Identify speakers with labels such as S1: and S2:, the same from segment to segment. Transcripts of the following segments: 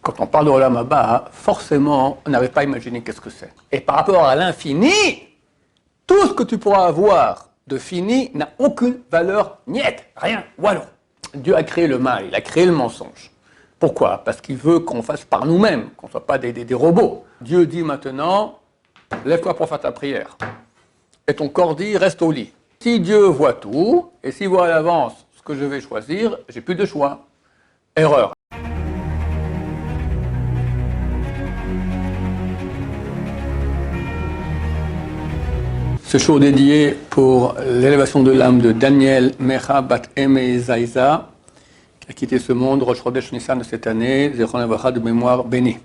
S1: quand on parle de Olam Haba, forcément, on n'arrive pas à imaginer qu'est-ce que c'est. Et par rapport à l'infini, tout ce que tu pourras avoir de fini n'a aucune valeur, niet, rien, voilà. Dieu a créé le mal, il a créé le mensonge. Pourquoi? Parce qu'il veut qu'on fasse par nous-mêmes, qu'on ne soit pas des robots. Dieu dit maintenant, lève-toi pour faire ta prière. Et ton corps dit, reste au lit. Si Dieu voit tout, et s'il voit à l'avance ce que je vais choisir, j'ai plus de choix. Erreur. Ce show dédié pour l'élévation de l'âme de Daniel Mecha Bat Eme Zaïza, qui a quitté ce monde, Rosh Chodesh Nissan de cette année, Zechron Levracha de mémoire bénie.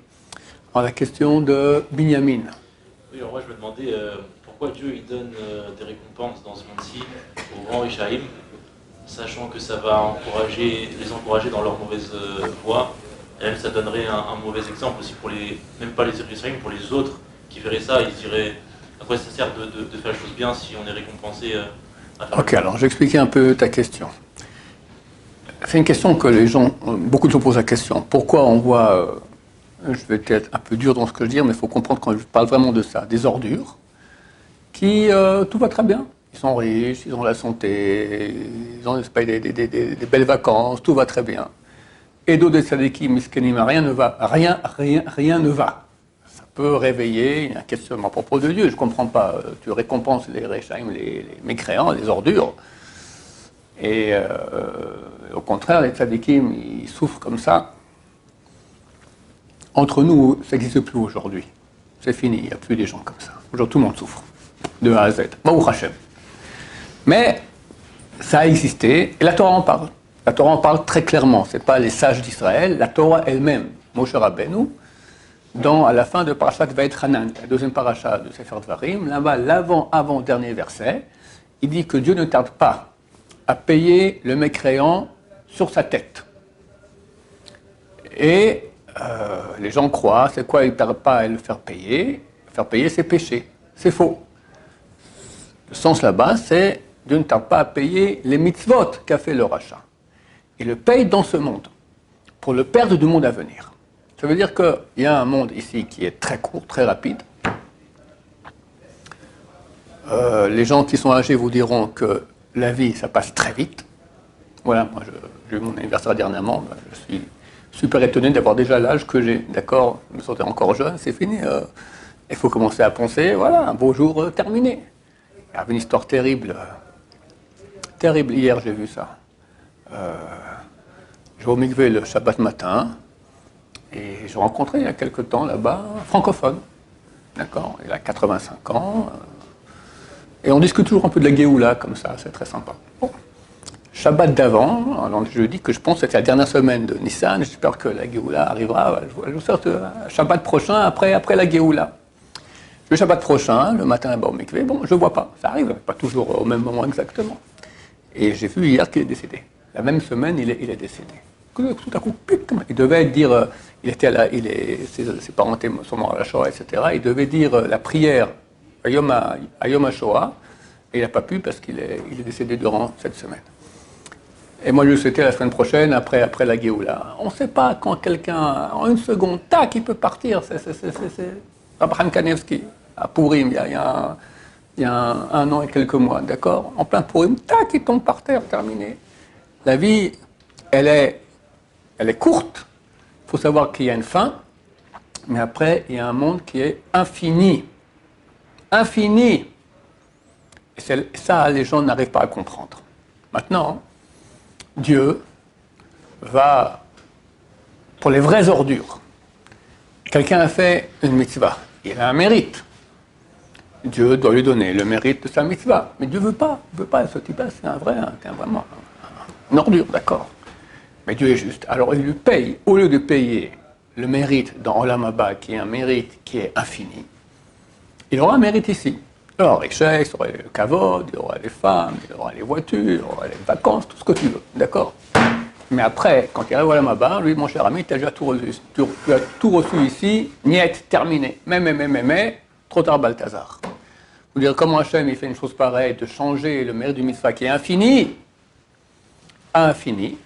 S1: Alors la question de Binyamin.
S2: Oui, alors moi je me demandais pourquoi Dieu il donne des récompenses dans ce monde-ci aux grands Rishaïm, sachant que ça va les encourager dans leur mauvaise voie, et même ça donnerait un mauvais exemple aussi pour même pas les Rishaïm, pour les autres qui verraient ça, ils diraient à quoi ça sert de faire les choses bien si on est récompensé à faire.
S1: Ok, alors j'expliquais un peu ta question. C'est une question que les gens, beaucoup de gens posent la question. Pourquoi on voit, je vais être un peu dur dans ce que je dis, mais il faut comprendre quand je parle vraiment de ça, des ordures, qui, tout va très bien. Ils sont riches, ils ont la santé, ils ont des belles vacances, tout va très bien. Et d'autres tzadikim, miskenim, rien ne va, rien ne va. Ça peut réveiller un questionnement à propos de Dieu. Je ne comprends pas, tu récompenses les Rechaim, les mécréants, les ordures. Et au contraire, les tzadikim, ils souffrent comme ça. Entre nous, ça n'existe plus aujourd'hui. C'est fini, il n'y a plus des gens comme ça. Aujourd'hui, tout le monde souffre, de A à Z. Baruch Hashem. Mais ça a existé, et la Torah en parle. La Torah en parle très clairement. Ce n'est pas les sages d'Israël, la Torah elle-même, Moshe Rabbeinu, à la fin de Parashat Vaït-Hanan, la deuxième paracha de Sefer Dvarim, là-bas, l'avant-dernier verset, il dit que Dieu ne tarde pas à payer le mécréant sur sa tête. Et les gens croient, c'est quoi, il ne tarde pas à le faire payer ses péchés. C'est faux. Le sens là-bas, c'est Dieu ne tarde pas à payer les mitzvot qu'a fait le rachat. Il le paye dans ce monde, pour le perdre du monde à venir. Ça veut dire qu'il y a un monde ici qui est très court, très rapide. Les gens qui sont âgés vous diront que la vie, ça passe très vite. Voilà, moi j'ai eu mon anniversaire dernièrement, je suis super étonné d'avoir déjà l'âge que j'ai. D'accord, je me sentais encore jeune, c'est fini. Il faut commencer à penser, voilà, un beau jour terminé. Il y avait une histoire terrible. Terrible, hier j'ai vu ça. Je vais au mikvé le Shabbat matin. Et j'ai rencontré il y a quelque temps là-bas un francophone, d'accord, il a 85 ans, et on discute toujours un peu de la Géoula comme ça, c'est très sympa. Bon. Shabbat d'avant, alors je dis que je pense que c'était la dernière semaine de Nissan, j'espère que la Géoula arrivera, je vous sorte Shabbat prochain, après la Géoula. Le Shabbat prochain, le matin là-bas au mikvé, bon, je ne vois pas, ça arrive, pas toujours au même moment exactement. Et j'ai vu hier qu'il est décédé. La même semaine, il est décédé. Tout à coup, il devait dire, ses parents sont morts à la Shoah, etc. Il devait dire la prière à Yom HaShoah, et il n'a pas pu parce qu'il est décédé durant cette semaine. Et moi, je le souhaitais la semaine prochaine, après la Géoula. On ne sait pas quand quelqu'un, en une seconde, tac, il peut partir. C'est Abraham Kanevski, à Purim, il y a un an et quelques mois, d'accord? En plein Purim, tac, il tombe par terre, terminé. La vie, elle est courte, il faut savoir qu'il y a une fin, mais après, il y a un monde qui est infini. Infini. Et ça, les gens n'arrivent pas à comprendre. Maintenant, Dieu va, pour les vraies ordures, quelqu'un a fait une mitzvah, il a un mérite. Dieu doit lui donner le mérite de sa mitzvah. Mais Dieu ne veut pas, ce type-là, c'est vraiment une ordure, d'accord. Mais Dieu est juste. Alors il lui paye, au lieu de payer le mérite dans Olam Haba, qui est un mérite qui est infini, il aura un mérite ici. Il aura les richesses, il aura le kavod, il aura les femmes, il aura les voitures, il aura les vacances, tout ce que tu veux, d'accord. Mais après, quand il arrive à Olam Haba, lui, mon cher ami, tu as déjà tout reçu. Tu as tout reçu ici, niet, terminé. Mais, trop tard, Balthazar. Vous dire comment Hachem il fait une chose pareille, de changer le mérite du mitzvah qui est infini à infini.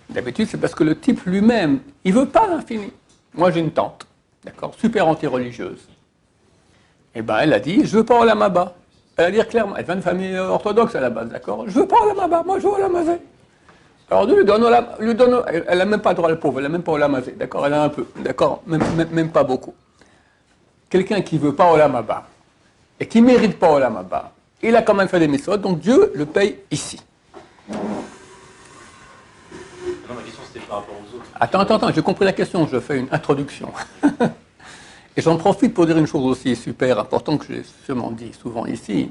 S1: D'habitude, c'est parce que le type lui-même, il ne veut pas l'infini. Moi, j'ai une tante, d'accord, super anti-religieuse. Et ben, elle a dit, je veux pas Olam Haba. Elle a dit clairement, elle vient de famille orthodoxe à la base, d'accord. Je veux pas Olam Haba, moi je veux Olam Hazé. Alors, elle n'a même pas droit, la pauvre, elle n'a même pas Olam Hazé, d'accord, elle a un peu, d'accord, même pas beaucoup. Quelqu'un qui veut pas Olam Haba et qui mérite pas Olam Haba, il a quand même fait des mitzvot, donc Dieu le paye ici.
S2: Non, ma question c'était par rapport aux autres.
S1: Attends, j'ai compris la question, je fais une introduction. Et j'en profite pour dire une chose aussi super importante que j'ai sûrement dit souvent ici.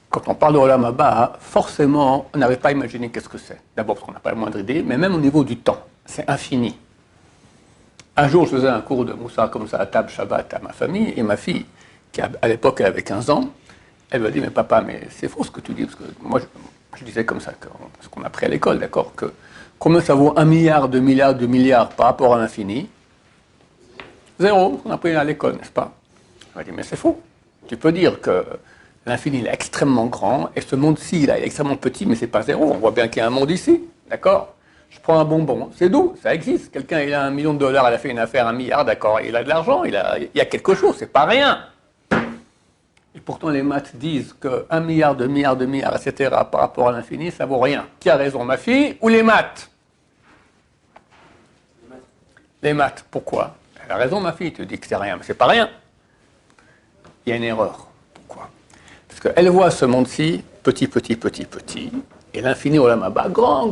S1: Quand on parle de Olam Haba, forcément, on n'arrive pas à imaginer qu'est-ce que c'est. D'abord parce qu'on n'a pas la moindre idée, mais même au niveau du temps, c'est infini. Un jour, je faisais un cours de Moussa comme ça à table Shabbat à ma famille, et ma fille, qui à l'époque elle avait 15 ans, elle me dit, mais papa, mais c'est faux ce que tu dis, parce que moi je disais comme ça, parce qu'on a appris à l'école, d'accord, que combien ça vaut 1 milliard, 2 milliards, 2 milliards par rapport à l'infini? Zéro, on a appris à l'école, n'est-ce pas? Elle m'a dit, mais c'est faux. Tu peux dire que l'infini il est extrêmement grand, et ce monde-ci il est extrêmement petit, mais c'est pas zéro, on voit bien qu'il y a un monde ici, d'accord? Je prends un bonbon, c'est doux, ça existe. Quelqu'un, il a $1 million, il a fait une affaire, 1 milliard, d'accord, il a de l'argent, il y a quelque chose, c'est pas rien. Et pourtant, les maths disent que 1 milliard, 2 milliards, 2 milliards, etc., par rapport à l'infini, ça vaut rien. Qui a raison, ma fille ou les maths? Les maths, pourquoi? Elle a raison, ma fille, tu dis que c'est rien, mais c'est pas rien. Il y a une erreur. Pourquoi? Parce qu'elle voit ce monde-ci, petit, et l'infini au Olam Haba, grand,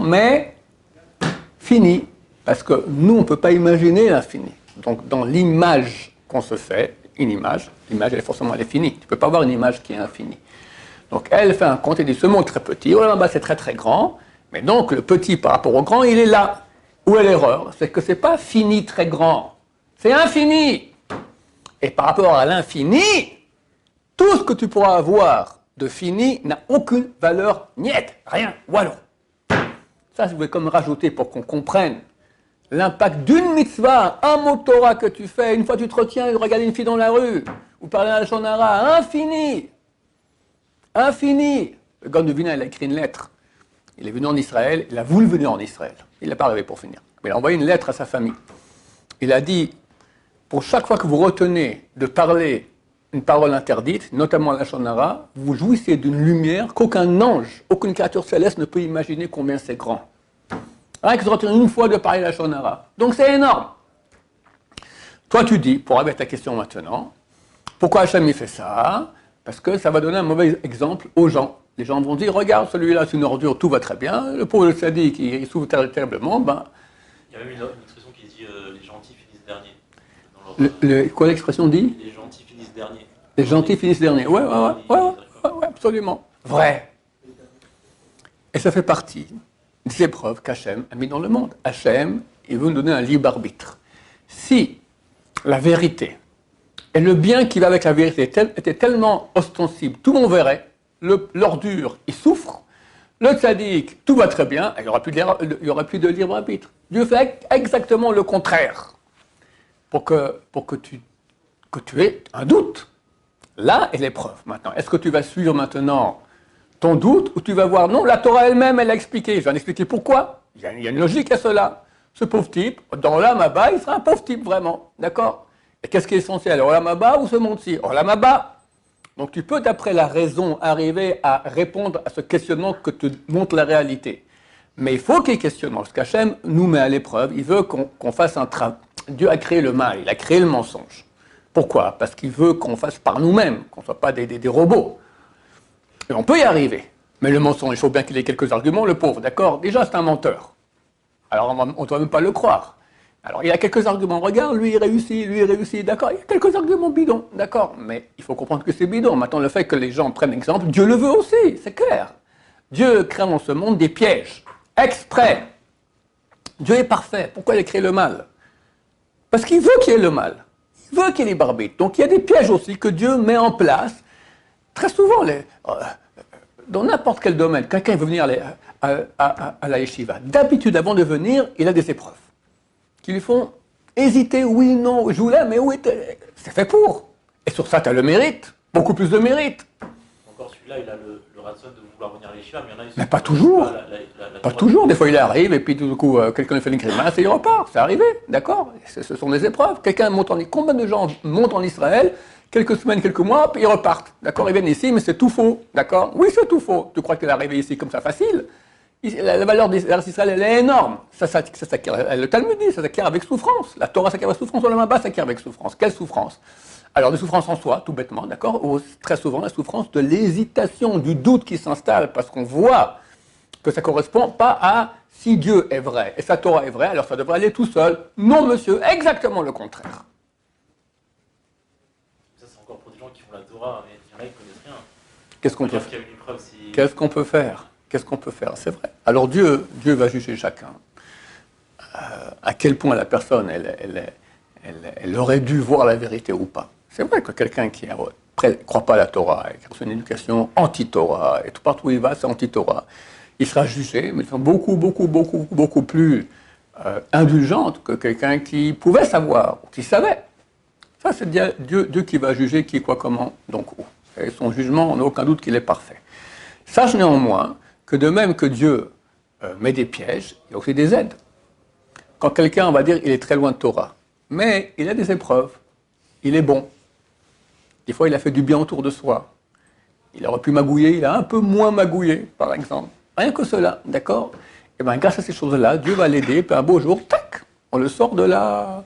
S1: mais fini. Parce que nous, on ne peut pas imaginer l'infini. Donc, dans l'image qu'on se fait, une image, l'image, elle est finie. Tu ne peux pas avoir une image qui est infinie. Donc, elle fait un compte et dit, ce monde très petit, au Olam Haba, c'est très grand, mais donc, le petit par rapport au grand, il est là. Où est l'erreur? C'est que ce n'est pas fini très grand, c'est infini. Et par rapport à l'infini, tout ce que tu pourras avoir de fini n'a aucune valeur, niette, rien, voilà. Ça, je voulais comme rajouter pour qu'on comprenne l'impact d'une mitzvah, un mot Torah que tu fais, une fois tu te retiens de regarder une fille dans la rue, ou parler à la Shonara, infini. Infini. Le gars de Vina, il a écrit une lettre. Il est venu en Israël, il a voulu venir en Israël. Il n'a pas arrivé pour finir. Mais il a envoyé une lettre à sa famille. Il a dit, pour chaque fois que vous retenez de parler une parole interdite, notamment la Shonara, vous jouissez d'une lumière qu'aucun ange, aucune créature céleste ne peut imaginer combien c'est grand. Rien que se retenir une fois de parler la Shonara. Donc c'est énorme. Toi tu dis, pour arriver à ta question maintenant, pourquoi Hachem il fait ça? Parce que ça va donner un mauvais exemple aux gens. Les gens vont dire, regarde, celui-là c'est une ordure, tout va très bien. Le pauvre sadique, il souffre terriblement. Ben,
S2: il y a même une expression qui dit les gentils finissent derniers.
S1: Quoi l'expression dit?
S2: Les gentils finissent derniers.
S1: Les gentils finissent derniers. Ouais, absolument. Vrai. Et ça fait partie des épreuves qu'Hachem a mis dans le monde. Hachem, il veut nous donner un libre arbitre. Si la vérité et le bien qui va avec la vérité était tellement ostensible, tout le monde verrait, l'ordure, il souffre, le tzaddik, tout va très bien, il n'y aura plus de libre arbitre. Dieu fait exactement le contraire pour que tu aies un doute. Là est l'épreuve maintenant. Est-ce que tu vas suivre maintenant ton doute ou tu vas voir, non, la Torah elle-même, elle a expliqué. Je vais en expliquer pourquoi. Il y a une logique à cela. Ce pauvre type, dans Olam Haba, il sera un pauvre type vraiment. D'accord? Et qu'est-ce qui est essentiel? Olam Haba ou ce monde-ci? Olam Haba. Donc tu peux, d'après la raison, arriver à répondre à ce questionnement que te montre la réalité. Mais il faut qu'il y ait questionnement. Parce qu'Hachem nous met à l'épreuve. Il veut qu'on fasse un travail. Dieu a créé le mal, il a créé le mensonge. Pourquoi? Parce qu'il veut qu'on fasse par nous-mêmes, qu'on ne soit pas des robots. Et on peut y arriver. Mais le mensonge, il faut bien qu'il ait quelques arguments, le pauvre, d'accord? Déjà, c'est un menteur. Alors, on ne doit même pas le croire. Alors, il y a quelques arguments. Regarde, lui, il réussit, d'accord? Il y a quelques arguments bidons, d'accord? Mais il faut comprendre que c'est bidon. Maintenant, le fait que les gens prennent exemple, Dieu le veut aussi, c'est clair. Dieu crée dans ce monde des pièges, exprès. Dieu est parfait. Pourquoi il a créé le mal? Parce qu'il veut qu'il y ait le mal. Il veut qu'il y ait libre arbitre. Donc il y a des pièges aussi que Dieu met en place. Très souvent, dans n'importe quel domaine, quelqu'un veut venir à la yeshiva. D'habitude, avant de venir, il a des épreuves qui lui font hésiter, oui, non, je voulais, mais oui, c'est fait pour. Et sur ça, tu as le mérite, beaucoup plus de mérite.
S2: Encore celui-là, il a le ratson de vouloir venir à l'Yeshiva, mais il y en a qui
S1: Mais pas toujours. Pas toujours. Des fois, il arrive et puis tout d'un coup, quelqu'un lui fait une grimace et il repart. C'est arrivé, d'accord? Ce sont des épreuves. Combien de gens montent en Israël, quelques semaines, quelques mois, puis ils repartent, d'accord? Ils viennent ici, mais c'est tout faux, d'accord? Oui, c'est tout faux. Tu crois qu'il est arrivé ici comme ça facile? La valeur d'Israël, elle est énorme. Ça s'acquiert, le Talmud dit, ça s'acquiert avec souffrance. La Torah s'acquiert avec souffrance, le Mabba s'acquiert avec souffrance. Quelle souffrance? Alors, des souffrances en soi, tout bêtement, d'accord? Ou très souvent, la souffrance de l'hésitation, du doute qui s'installe, parce qu'on voit que ça ne correspond pas à si Dieu est vrai et sa Torah est vraie, alors ça devrait aller tout seul. Non, monsieur, exactement le contraire.
S2: Ça, c'est encore pour des gens qui font la Torah, mais il y en a qui ne connaissent rien.
S1: Qu'est-ce qu'on peut faire? Qu'est-ce qu'on peut faire? Qu'est-ce qu'on peut faire? C'est vrai. Alors Dieu va juger chacun. À quel point la personne, elle aurait dû voir la vérité ou pas. C'est vrai que quelqu'un qui ne croit pas à la Torah, qui a reçu une éducation anti-Torah, et tout partout où il va, c'est anti-Torah, il sera jugé, mais de façon beaucoup plus indulgente que quelqu'un qui pouvait savoir, ou qui savait. Ça, c'est Dieu qui va juger qui, quoi, comment, donc où. Et son jugement, on n'a aucun doute qu'il est parfait. Sache néanmoins que de même que Dieu met des pièges, il y a aussi des aides. Quand quelqu'un, on va dire, il est très loin de Torah, mais il a des épreuves, il est bon. Des fois, il a fait du bien autour de soi. Il aurait pu magouiller, il a un peu moins magouillé, par exemple. Rien que cela, d'accord? Et bien, grâce à ces choses-là, Dieu va l'aider, puis un beau jour, tac, on le sort de là.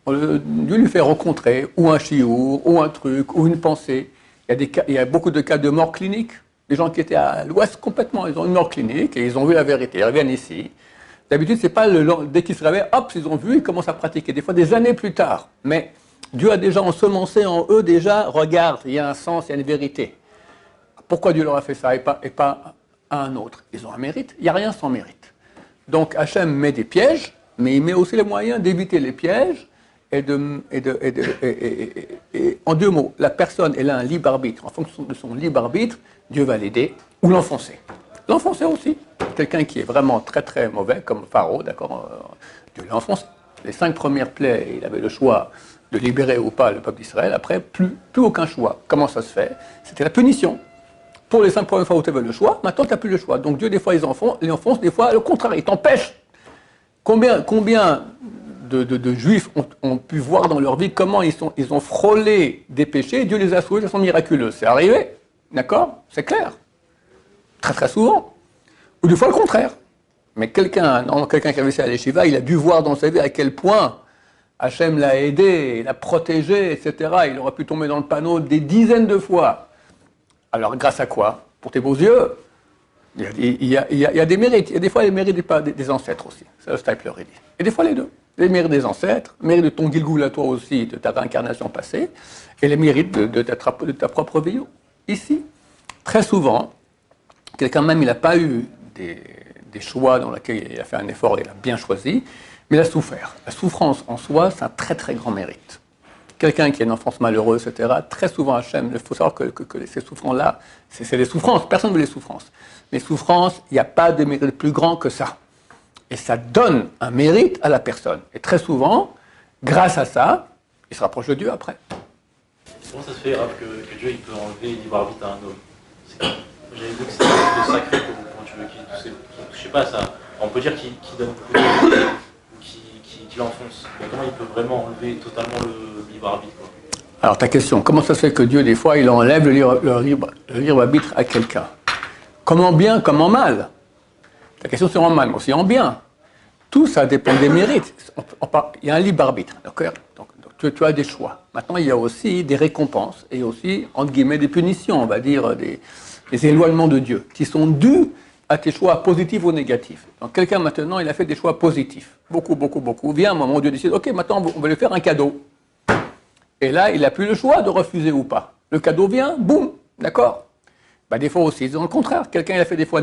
S1: Dieu lui fait rencontrer ou un chiour, ou un truc, ou une pensée. Il y a beaucoup de cas de mort clinique. Des gens qui étaient à l'ouest complètement, ils ont une mort clinique et ils ont vu la vérité. Ils reviennent ici. D'habitude, c'est pas dès qu'ils se réveillent, hop, ils ont vu, ils commencent à pratiquer. Des fois, des années plus tard. Mais Dieu a déjà ensemencé en eux déjà, regarde, il y a un sens, il y a une vérité. Pourquoi Dieu leur a fait ça et pas à un autre? Ils ont un mérite. Il n'y a rien sans mérite. Donc Hachem met des pièges, mais il met aussi les moyens d'éviter les pièges. Et en deux mots, la personne, elle a un libre arbitre. En fonction de son libre arbitre, Dieu va l'aider ou l'enfoncer. L'enfoncer aussi. Quelqu'un qui est vraiment très très mauvais, comme Pharaon, d'accord, Dieu l'a enfoncé. Les 5 premières plaies, il avait le choix de libérer ou pas le peuple d'Israël. Après, plus aucun choix. Comment ça se fait? C'était la punition. Pour les 5 premières fois où tu avais le choix, maintenant tu n'as plus le choix. Donc Dieu, des fois, il enfonce, des fois, le contraire, il t'empêche. Combien de Juifs ont pu voir dans leur vie comment ils ont frôlé des péchés, et Dieu les a sauvés de façon miraculeuse. C'est arrivé, d'accord? C'est clair. Très très souvent. Ou des fois le contraire. Mais quelqu'un qui a réussi à l'Yeshiva, il a dû voir dans sa vie à quel point Hachem l'a aidé, l'a protégé, etc. Il aurait pu tomber dans le panneau des dizaines de fois. Alors grâce à quoi? Pour tes beaux yeux. Il y a des mérites. Il y a des fois les mérites des ancêtres aussi. C'est le Stipler, il dit. Et des fois les deux. Les mérites des ancêtres, les mérites de ton Gilgoul à toi aussi, de ta réincarnation passée, et les mérites de ta propre vie ici. Très souvent, quelqu'un même, il n'a pas eu des choix dans lesquels il a fait un effort et il a bien choisi, mais il a souffert. La souffrance en soi, c'est un très très grand mérite. Quelqu'un qui a une enfance malheureuse, etc., très souvent Hachem, il faut savoir que ces souffrances-là, c'est des souffrances, personne ne veut les souffrances. Les souffrances, il n'y a pas de mérite plus grand que ça. Et ça donne un mérite à la personne. Et très souvent, grâce à ça, il se rapproche de Dieu après.
S2: Comment ça se fait, Rav, que Dieu il peut enlever le libre arbitre à un homme? J'avais vu que c'était un peu sacré quand tu veux je sais pas, ça, on peut dire qu'il donne beaucoup de mérite, ou qu'il enfonce. Mais comment il peut vraiment enlever totalement le libre arbitre, quoi?
S1: Alors ta question, comment ça se fait que Dieu, des fois, il enlève le libre arbitre à quelqu'un? Comment bien, comment mal? La question c'est en mal, mais aussi en bien. Tout ça dépend des mérites. Il y a un libre arbitre, d'accord? Donc tu as des choix. Maintenant, il y a aussi des récompenses et aussi, entre guillemets, des punitions, on va dire, des éloignements de Dieu, qui sont dus à tes choix positifs ou négatifs. Donc quelqu'un maintenant, il a fait des choix positifs. Beaucoup. Vient un moment où Dieu décide, ok, maintenant on va lui faire un cadeau. Et là, il n'a plus le choix de refuser ou pas. Le cadeau vient, boum, d'accord? Des fois aussi, c'est le contraire. Quelqu'un il a fait des choix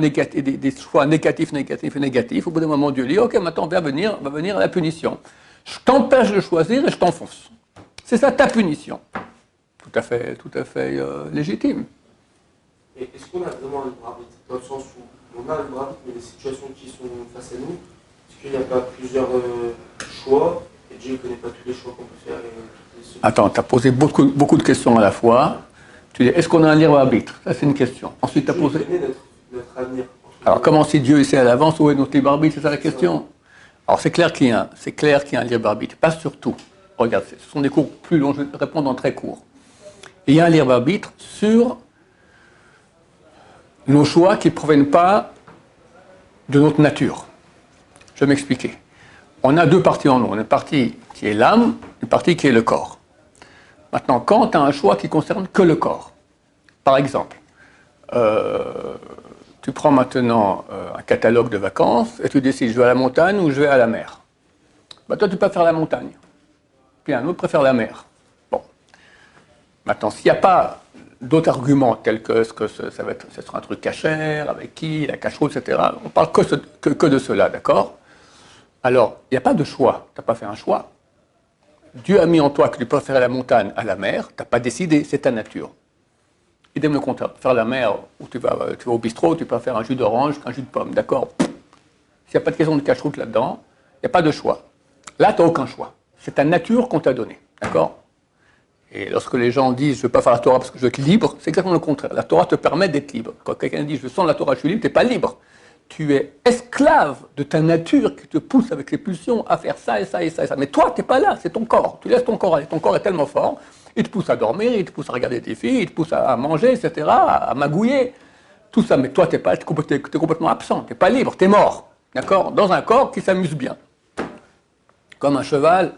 S1: négatifs. Au bout d'un moment, Dieu dit, ok, maintenant va venir la punition. Je t'empêche de choisir et je t'enfonce. C'est ça ta punition. Tout à fait légitime.
S3: Et est-ce qu'on a vraiment le libre arbitre? Dans le sens où on a le libre arbitre, mais les situations qui sont face à nous, est-ce qu'il n'y a pas plusieurs choix, et Dieu ne connaît pas tous les choix qu'on peut faire?
S1: Attends, tu as posé beaucoup de questions à la fois. Tu dis, est-ce qu'on a un libre arbitre? Ça, c'est une question. Ensuite, tu as
S3: Dieu
S1: posé.
S3: connaît notre avenir.
S1: Alors, comment si Dieu sait à l'avance où est notre libre arbitre? C'est ça la question. Alors, c'est clair qu'il y a un libre arbitre. Pas sur tout. Regarde, ce sont des cours plus longs, je vais répondre en très court. Il y a un libre arbitre sur nos choix qui ne proviennent pas de notre nature. Je vais m'expliquer. On a deux parties en nous. Une partie qui est l'âme, une partie qui est le corps. Maintenant, quand tu as un choix qui concerne que le corps, par exemple, tu prends maintenant un catalogue de vacances et tu décides je vais à la montagne ou je vais à la mer. Ben, toi, tu peux faire la montagne. Puis un autre préfère la mer. Bon. Maintenant, s'il n'y a pas d'autres arguments tels que ce sera un truc cachère, avec qui, la cache-route, etc., on parle que de cela, d'accord? Alors, il n'y a pas de choix. Tu n'as pas fait un choix. Dieu a mis en toi que tu préfères la montagne à la mer. Tu n'as pas décidé, c'est ta nature. Idem le contraire. Faire la mer, où tu vas au bistrot, tu peux faire un jus d'orange qu'un jus de pomme, d'accord? S'il n'y a pas de question de cache-route là-dedans, il n'y a pas de choix. Là, tu n'as aucun choix. C'est ta nature qu'on t'a donnée, d'accord? Et lorsque les gens disent « je ne veux pas faire la Torah parce que je veux être libre », c'est exactement le contraire. La Torah te permet d'être libre. Quand quelqu'un dit « je sens la Torah, je suis libre », tu n'es pas libre. Tu es esclave de ta nature qui te pousse avec les pulsions à faire ça et ça et ça et ça. Mais toi, tu n'es pas là, c'est ton corps. Tu laisses ton corps aller. Ton corps est tellement fort, il te pousse à dormir, il te pousse à regarder tes filles, il te pousse à manger, etc., à magouiller. Tout ça, mais toi, tu es complètement absent, tu n'es pas libre, tu es mort. D'accord? Dans un corps qui s'amuse bien. Comme un cheval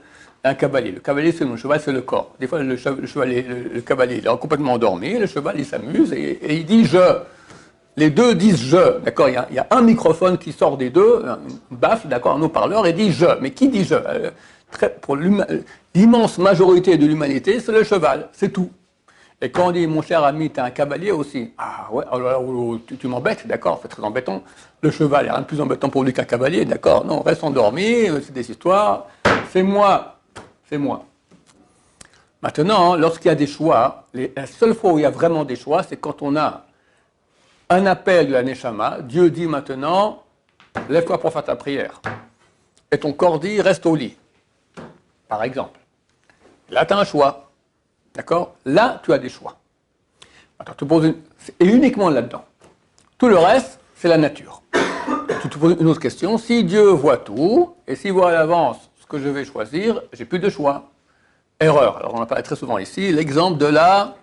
S1: et un cavalier. Le cavalier, c'est le cheval, c'est le corps. Des fois, le cavalier, il est complètement endormi, le cheval, il s'amuse et il dit « je ». Les deux disent « je ». D'accord? Il y a un microphone qui sort des deux, une baffe, d'accord, un haut-parleur, et dit « je ». Mais qui dit « je » Pour l'immense majorité de l'humanité, c'est le cheval, c'est tout. Et quand on dit « mon cher ami, tu es un cavalier aussi », ah ouais, alors, tu m'embêtes, d'accord, c'est très embêtant. Le cheval, il n'y a rien de plus embêtant pour lui qu'un cavalier, d'accord? Non, reste endormi, c'est des histoires. C'est moi, c'est moi. Maintenant, lorsqu'il y a des choix, la seule fois où il y a vraiment des choix, c'est quand on a un appel de la Neshama. Dieu dit maintenant, lève-toi pour faire ta prière. Et ton corps dit, reste au lit. Par exemple. Là, tu as un choix. D'accord? Là, tu as des choix. Attends, tu poses et uniquement là-dedans. Tout le reste, c'est la nature. Tu te poses une autre question. Si Dieu voit tout, et s'il voit à l'avance ce que je vais choisir, j'ai plus de choix. Erreur. Alors, on en parle très souvent ici. L'exemple de la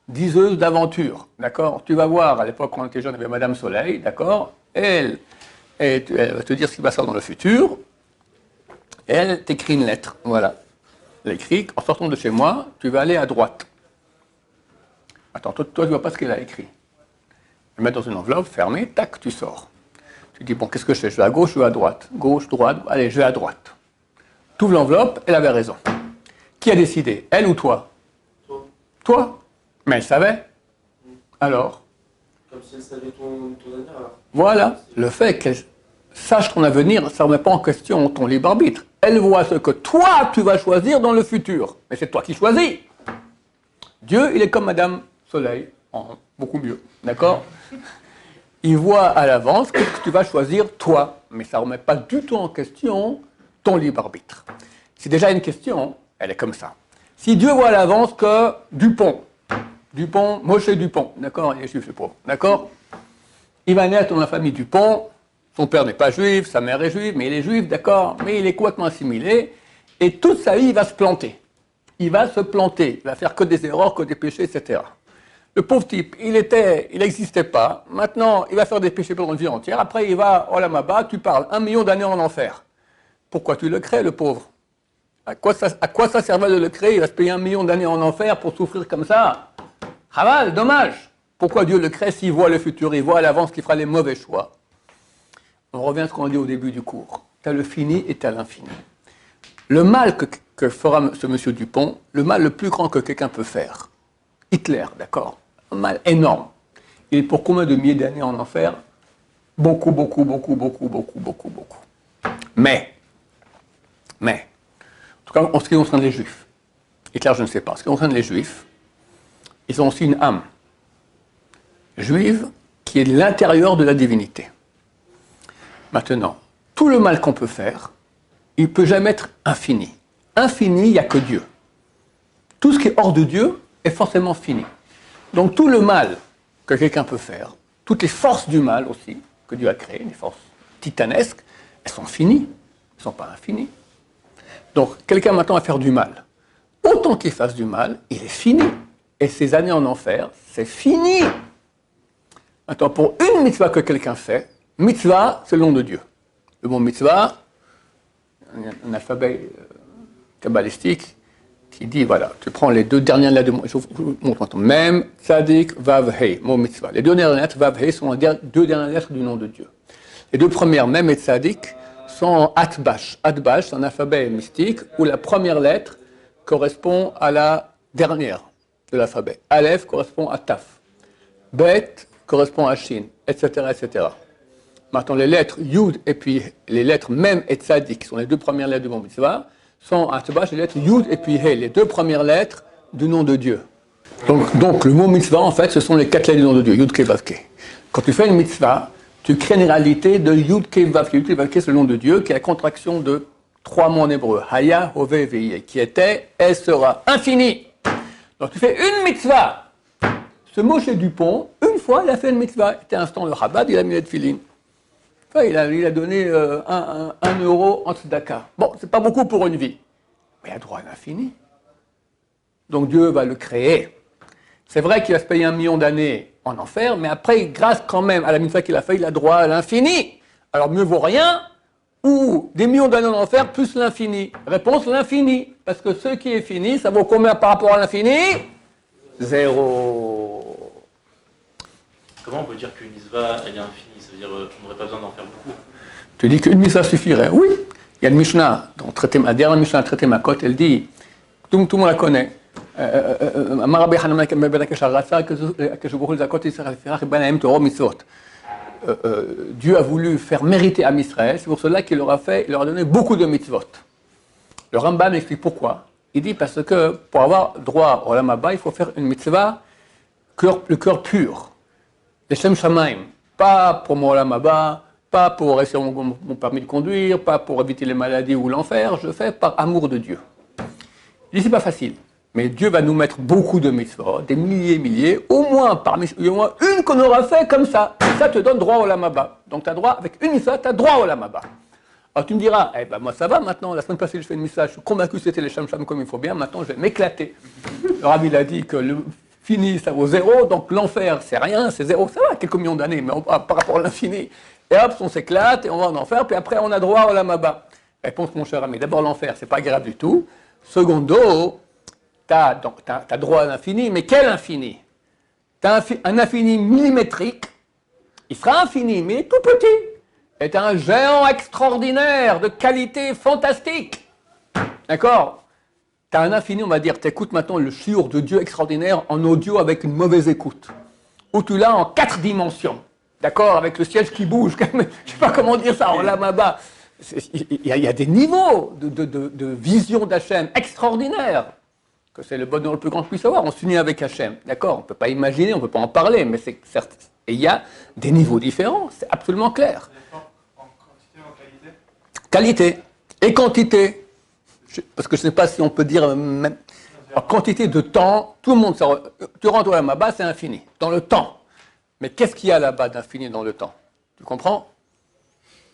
S1: diseuse d'aventure. D'accord? Tu vas voir, à l'époque, quand on était jeune, il y avait Madame Soleil. D'accord? Elle va te dire ce qui va se faire dans le futur. Elle t'écrit une lettre. Voilà. Elle écrit, en sortant de chez moi, tu vas aller à droite. Attends, toi, tu ne vois pas ce qu'elle a écrit. Elle met dans une enveloppe fermée, tac, tu sors. Tu dis, bon, qu'est-ce que je fais? Je vais à gauche, je vais à droite. Gauche, droite, allez, je vais à droite. Tu ouvres l'enveloppe, elle avait raison. Qui a décidé? Elle ou toi? Toi? Mais elle savait. Alors?
S3: Comme si elle savait ton avenir.
S1: Voilà. Le fait qu'elle sache ton avenir, ça ne remet pas en question ton libre arbitre. Elle voit ce que toi, tu vas choisir dans le futur. Mais c'est toi qui choisis. Dieu, il est comme Madame Soleil, beaucoup mieux. D'accord? Il voit à l'avance ce que tu vas choisir toi. Mais ça ne remet pas du tout en question ton libre arbitre. C'est déjà une question, elle est comme ça. Si Dieu voit à l'avance que Dupont, Moshe Dupont, d'accord? Il est juif, le pauvre, d'accord? Il va naître dans la famille Dupont. Son père n'est pas juif, sa mère est juive, mais il est juif, d'accord? Mais il est complètement assimilé. Et toute sa vie, il va se planter. Il va se planter. Il va faire que des erreurs, que des péchés, etc. Le pauvre type, il n'existait pas. Maintenant, il va faire des péchés pendant une vie entière. Après, il va, oh là, Maba, tu parles, 1 million d'années en enfer. Pourquoi tu le crées, le pauvre? À quoi ça servait de le créer? Il va se payer 1 million d'années en enfer pour souffrir comme ça. Chaval, dommage. Pourquoi Dieu le crée s'il voit le futur, il voit à l'avance qu'il fera les mauvais choix? On revient à ce qu'on dit au début du cours. Tu as le fini et tu as l'infini. Le mal que fera ce monsieur Dupont, le mal le plus grand que quelqu'un peut faire, Hitler, d'accord? Un mal énorme. Il est pour combien de milliers d'années en enfer? Beaucoup, beaucoup, beaucoup, beaucoup, beaucoup, beaucoup, beaucoup. Mais, en tout cas, en ce qui concerne les Juifs, Hitler, je ne sais pas, en ce qui concerne les Juifs, ils ont aussi une âme juive qui est l'intérieur de la divinité. Maintenant, tout le mal qu'on peut faire, il ne peut jamais être infini. Infini, il n'y a que Dieu. Tout ce qui est hors de Dieu est forcément fini. Donc tout le mal que quelqu'un peut faire, toutes les forces du mal aussi, que Dieu a créées, les forces titanesques, elles sont finies, elles ne sont pas infinies. Donc quelqu'un maintenant va faire du mal. Autant qu'il fasse du mal, il est fini. Et ces années en enfer, c'est fini. Maintenant, pour une mitzvah que quelqu'un fait, mitzvah, c'est le nom de Dieu. Le mot mitzvah, un alphabet kabbalistique qui dit, voilà, tu prends les deux dernières lettres de je vous montre maintenant. Mem, tzadik, vav, hei, mot mitzvah. Les deux dernières lettres, vav, hei, sont les deux dernières lettres du nom de Dieu. Les deux premières, mem et tzadik, sont en atbash. Atbash, c'est un alphabet mystique où la première lettre correspond à la dernière de l'alphabet. Aleph correspond à taf. Bet correspond à shin, etc., etc. Maintenant, les lettres Yud et puis les lettres Mem et Tzadik, qui sont les deux premières lettres du mot mitzvah, sont à Atbash les lettres Yud et puis He, les deux premières lettres du nom de Dieu. Donc le mot mitzvah, en fait, ce sont les quatre lettres du nom de Dieu, Yud, Ke, Vav, Ke. Quand tu fais une mitzvah, tu crées une réalité de Yud, Ke, Vav, Ke. Yud, Ke, Vav, Ke, c'est le nom de Dieu, qui est la contraction de trois mots en hébreu. Haya, Hove, Veye, qui était et sera infini. Donc tu fais une mitzvah. Ce Moshe Dupont, une fois, il a fait une mitzvah. C'était un instant le Chabad, il a mis les tefilines. Enfin, il a donné 1 euro en tzedaka. Bon, c'est pas beaucoup pour une vie. Mais il a droit à l'infini. Donc Dieu va le créer. C'est vrai qu'il va se payer 1 million d'années en enfer, mais après, grâce quand même à la mitzvah qu'il a fait, il a droit à l'infini. Alors mieux vaut rien, ou des millions d'années en enfer plus l'infini. Réponse, l'infini. Parce que ce qui est fini, ça vaut combien par rapport à l'infini? 0.
S2: Comment on peut dire qu'une mitzvah, elle est infinie? Ça veut dire qu'on n'aurait pas besoin d'en faire beaucoup.
S1: Tu dis qu'une mitzvah suffirait? Oui. Il y a une Mishnah, la dernière Mishnah traité Makot, elle dit, tout le monde la connaît. Dieu a voulu faire mériter à Israël, c'est pour cela qu'il leur a donné beaucoup de mitzvot. Le Rambam explique pourquoi. Il dit parce que pour avoir droit au Olam Haba, il faut faire une mitzvah, le cœur pur. Les Shem Shamaim, pas pour mon Olam Haba, pas pour réussir mon permis de conduire, pas pour éviter les maladies ou l'enfer, je fais par amour de Dieu. Il dit c'est pas facile, mais Dieu va nous mettre beaucoup de mitzvot, des milliers, au moins une qu'on aura fait comme ça. Et ça te donne droit au Olam Haba. Donc tu as droit, avec une mitzvah, tu as droit au Olam Haba. Alors tu me diras, eh ben moi ça va maintenant, la semaine passée je fais une mitzvah, je suis convaincu que c'était les Shem Sham comme il faut bien, maintenant je vais m'éclater. Le Rabbi a dit que le fini ça vaut 0, donc l'enfer c'est rien, c'est 0, ça va, quelques millions d'années, mais par rapport à l'infini. Et hop, on s'éclate et on va en enfer, puis après on a droit au Olam Haba. Réponse mon cher ami, d'abord l'enfer c'est pas agréable du tout. Secondo, tu as droit à l'infini, mais quel infini? Tu as un infini millimétrique, il sera infini, mais tout petit. Est un géant extraordinaire, de qualité fantastique. D'accord? Tu as un infini, on va dire, tu écoutes maintenant le shiur de Dieu extraordinaire en audio avec une mauvaise écoute. Ou tu l'as en 4 dimensions. D'accord? Avec le siège qui bouge. Je ne sais pas comment dire ça, en Olam-Haba. Il y a des niveaux de vision d'Hachem extraordinaires. Que c'est le bonheur le plus grand que puisse avoir. On s'unit avec Hachem. D'accord? On ne peut pas imaginer, on ne peut pas en parler, mais c'est certes. Et il y a des niveaux différents, c'est absolument clair. Qualité et quantité. Parce que je ne sais pas si on peut dire même en quantité de temps, tout le monde, tu rentres là-bas, c'est infini, dans le temps. Mais qu'est-ce qu'il y a là-bas d'infini dans le temps? Tu comprends?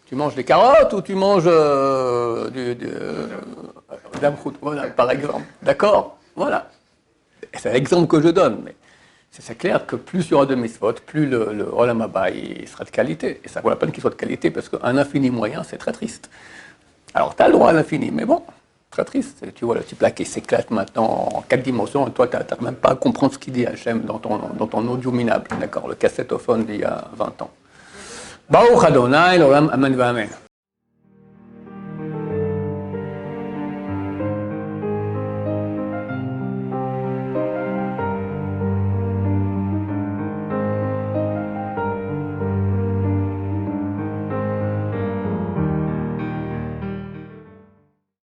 S1: Tu manges des carottes ou tu manges voilà, par exemple. D'accord? Voilà. C'est l'exemple que je donne. Mais c'est clair que plus il y aura de mitzvot, plus le Olam Haba il sera de qualité. Et ça vaut la peine qu'il soit de qualité, parce qu'un infini moyen, c'est très triste. Alors, tu as le droit à l'infini, mais bon, très triste. Tu vois le type là qui s'éclate maintenant en 4 dimensions, et toi, tu n'as même pas à comprendre ce qu'il dit Hachem dans ton audio minable, d'accord, le cassettophone d'il y a 20 ans. Baruch Adonai, l'Olam, Amen, Amen.